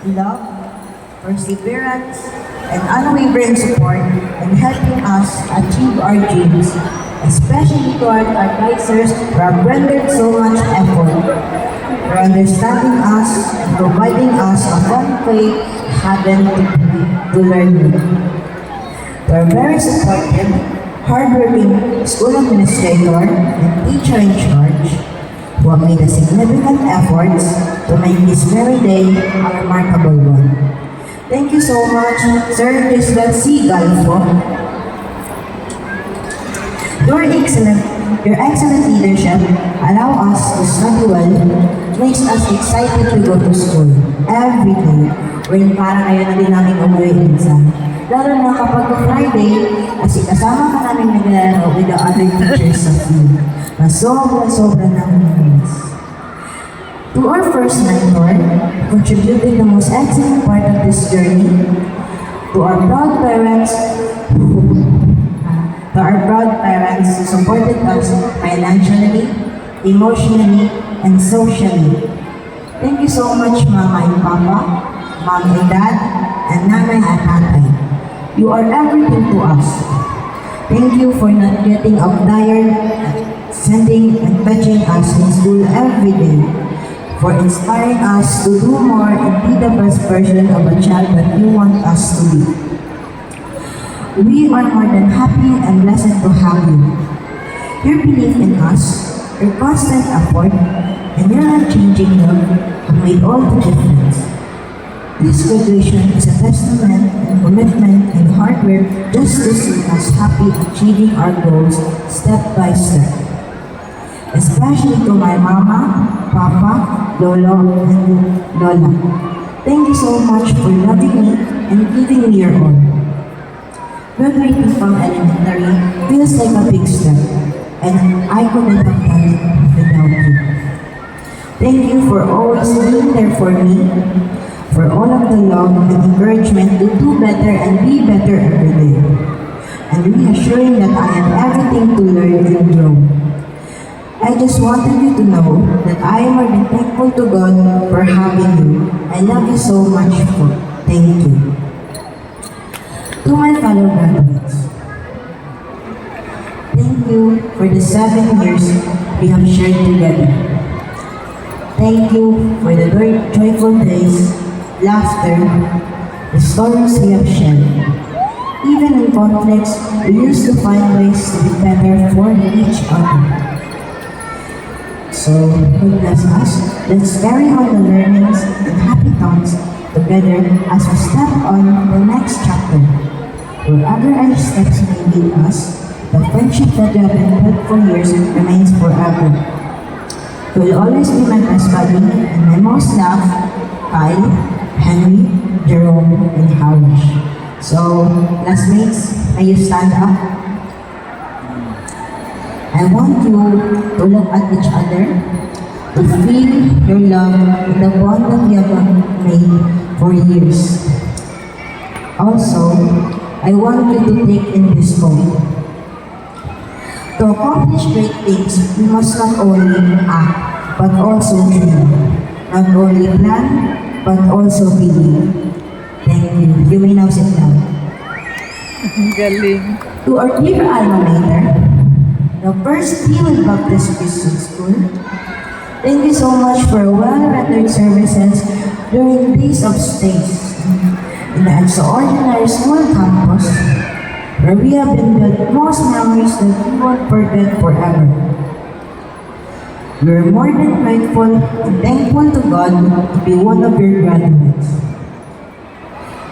love, perseverance, and unwavering support in helping us achieve our dreams, especially to our advisors who have rendered so much effort for understanding us and providing us a fun way haven to learn with. To our very supportive, hardworking school administrator and teacher in charge, who have made a significant efforts to make this very day a remarkable one. Thank you so much, Sir Rizal C. Galfo. Your excellent leadership allow us to study well, makes us excited to go to school every day. When parang ayaw na din namin umuwi minsan. Lalo na kapag Friday, kasi kasama ka namin naglalaro with the other teachers of you. Na sobra namin miss. To our first mentor, contributing the most excellent part of this journey, to our proud parents who supported us financially, emotionally, and socially. Thank you so much, Mama and Papa, Mom and Dad, and Nanay at Tatay. You are everything to us. Thank you for not getting tired, sending and fetching us in school every day, for inspiring us to do more and be the best version of a child that you want us to be. We are more than happy and blessed to have you. Your belief in us, your constant effort, and your unchanging love have made all the difference. This graduation is a testament and commitment and hard work just to see us happy achieving our goals step by step. Especially to my mama, papa, lolo, and lola. Thank you so much for loving me and giving me your all. Graduating from elementary feels like a big step, and I couldn't have done it without you. Thank you for always being there for me, for all of the love and encouragement to do better and be better every day, and reassuring that I have everything to learn and grow. I just wanted you to know that I am more than thankful to God for having you. I love you so much. Thank you. To my fellow graduates, thank you for the 7 years we have shared together. Thank you for the joyful days, laughter, the stories we have shared. Even in conflicts, we used to find ways to be better for each other. So, God bless us. Let's carry on the learnings and happy thoughts together as we step on the next chapter. Wherever our steps may lead us, the friendship that we have been built for years remains forever. You will always be my best buddy and my most loved, Kyle, Henry, Jerome, and Harish. So, classmates, may you stand up? I want you to look at each other, to feel your love and the bond that we have made for years. Also, I want you to take in this point. To accomplish great things, we must not only act, but also dream. Not only plan, but also believe. Thank you. You may now sit down. Galing. To our dear alma mater, the First Field Baptist Christian School, thank you so much for well-rendered services during days of stays in the extraordinary small campus where we have been built most memories that we won't forget forever. We are more than grateful and thankful to God to be one of your graduates.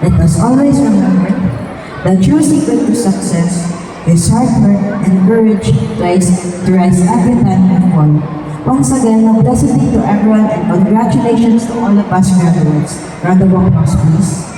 Let us always remember the true secret to success is hard work and courage to rise every time we fall. Once again, a blessing to everyone and congratulations to all of us graduates. Round of applause, please.